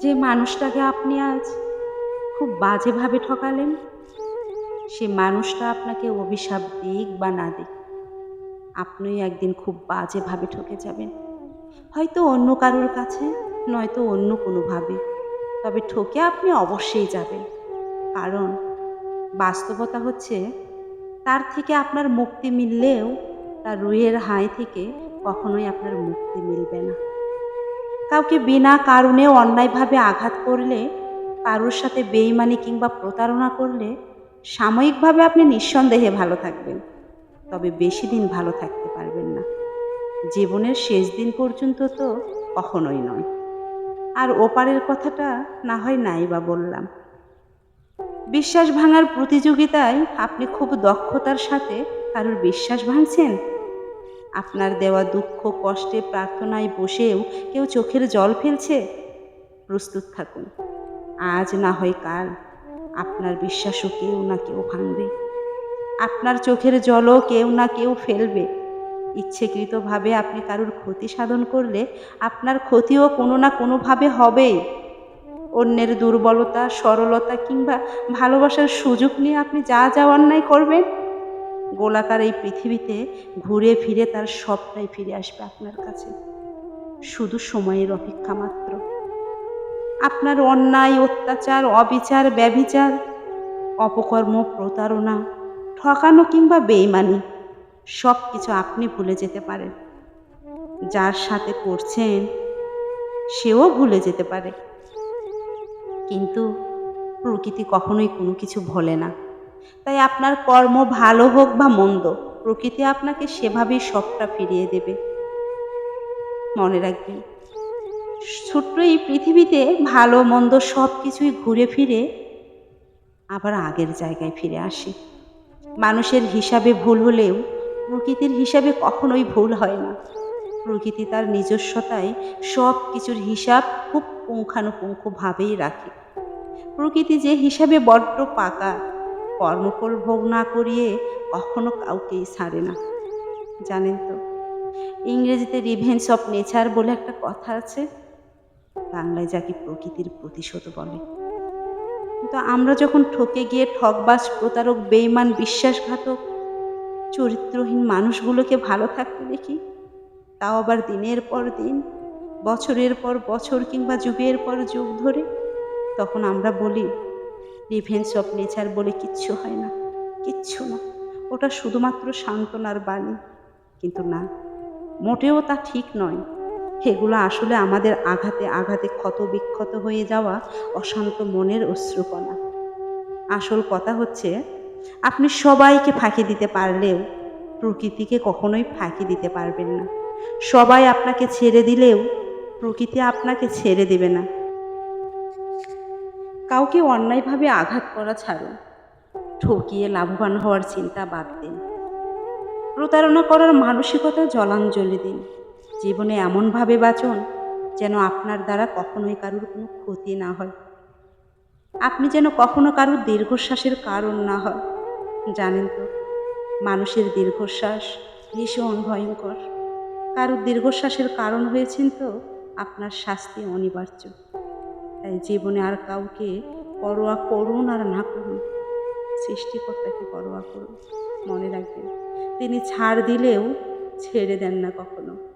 যে মানুষটাকে আপনি আজ খুব বাজেভাবে ঠকালেন, সে মানুষটা আপনাকে অভিশাপ দিক বা না দিক, আপনিও একদিন খুব বাজেভাবে ঠকে যাবেন। হয়তো অন্য কারোর কাছে, নয়তো অন্য কোনোভাবে, তবে ঠকে আপনি অবশ্যই যাবেন। কারণ বাস্তবতা হচ্ছে, তার থেকে আপনার মুক্তি মিললেও তার রুহের হায় থেকে কখনোই আপনার মুক্তি মিলবে না। কাউকে বিনা কারণে অন্যায়ভাবে আঘাত করলে, কারোর সাথে বেইমানি কিংবা প্রতারণা করলে সাময়িকভাবে আপনি নিঃসন্দেহে ভালো থাকবেন, তবে বেশি দিন ভালো থাকতে পারবেন না। জীবনের শেষ দিন পর্যন্ত তো কখনোই নয়। আর ওপারের কথাটা না হয় নাই বা বললাম। বিশ্বাস ভাঙার প্রতিযোগিতায় আপনি খুব দক্ষতার সাথে কারোর বিশ্বাস ভাঙছেন। আপনার দেওয়া দুঃখ কষ্টে প্রার্থনায় বসেও কেউ চোখের জল ফেলছে, প্রস্তুত থাকুন। আজ না হয় কাল আপনার বিশ্বাসও কেউ না কেউ ভাঙবে। আপনার চোখের জলও কেউ না কেউ ফেলবে। ইচ্ছাকৃতভাবে আপনি কারোর ক্ষতি সাধন করলে আপনার ক্ষতিও কোনো না কোনোভাবে হবেই। অন্যের দুর্বলতা, সরলতা কিংবা ভালোবাসার সুযোগ নিয়ে আপনি যা যা অন্যায় করবেন, গোলাকার এই পৃথিবীতে ঘুরে ফিরে তার সবটাই ফিরে আসবে আপনার কাছে। শুধু সময়ের অপেক্ষা মাত্র। আপনার অন্যায়, অত্যাচার, অবিচার, ব্যভিচার, অপকর্ম, প্রতারণা, ঠকানো কিংবা বেইমানি সব কিছু আপনি ভুলে যেতে পারেন। যার সাথে করছেন সেও ভুলে যেতে পারে। কিন্তু প্রকৃতি কখনোই কোনো কিছু ভোলে না। তাই আপনার কর্ম ভালো হোক বা মন্দ, প্রকৃতি আপনাকে সেভাবেই সবটা ফিরিয়ে দেবে। মনে রাখবেন, ছোট্ট এই পৃথিবীতে ভালো মন্দ সব কিছুই ঘুরে ফিরে আবার আগের জায়গায় ফিরে আসে। মানুষের হিসাবে ভুল হলেও প্রকৃতির হিসাবে কখনোই ভুল হয় না। প্রকৃতি তার নিজস্বতায় সব কিছুর হিসাব খুব পুঙ্খানুপুঙ্খভাবেই রাখে। প্রকৃতি যে হিসাবে বড্ড পাকা, কর্মফল ভোগ না করিয়ে কখনো কাউকেই ছাড়ে না। জানেন তো, ইংরেজিতে রিভেঞ্জ অফ নেচার বলে একটা কথা আছে, বাংলায় যাকে প্রকৃতির প্রতিশোধ বলে। কিন্তু আমরা যখন ঠকে গিয়ে ঠকবাজ, প্রতারক, বেইমান, বিশ্বাসঘাতক, চরিত্রহীন মানুষগুলোকে ভালো থাকতে দেখি, তাও আবার দিনের পর দিন, বছরের পর বছর কিংবা যুগের পর যুগ ধরে, তখন আমরা বলি রিভেঞ্জ অফ নেচার বলে কিচ্ছু হয় না, কিচ্ছু না, ওটা শুধুমাত্র সান্ত্বনার বাণী। কিন্তু না, মোটেও তা ঠিক নয়। এগুলো আসলে আমাদের আঘাতে আঘাতে ক্ষত বিক্ষত হয়ে যাওয়া অশান্ত মনের অশ্রুকণা। আসল কথা হচ্ছে, আপনি সবাইকে ফাঁকি দিতে পারলেও প্রকৃতিকে কখনোই ফাঁকি দিতে পারবেন না। সবাই আপনাকে ছেড়ে দিলেও প্রকৃতি আপনাকে ছেড়ে দেবে না। কাউকে অন্যায়ভাবে আঘাত করা ছাড়ুন, ঠকিয়ে লাভবান হওয়ার চিন্তা বাদ দিন। প্রতারণা করার মানসিকতা জলাঞ্জলি দিন। জীবনে এমনভাবে বাঁচুন যেন আপনার দ্বারা কখনোই কারোর কোনো ক্ষতি না হয়। আপনি যেন কখনো কারোর দীর্ঘশ্বাসের কারণ না হয়। জানেন তো, মানুষের দীর্ঘশ্বাস ভীষণ ভয়ঙ্কর। কারোর দীর্ঘশ্বাসের কারণ হয়েছেন তো আপনার শাস্তি অনিবার্য। তাই জীবনে আর কাউকে পরোয়া করুন আর না করুন, সৃষ্টিকর্তাকে পরোয়া করুন। মনে রাখবেন, তিনি ছাড় দিলেও ছেড়ে দেন না কখনো।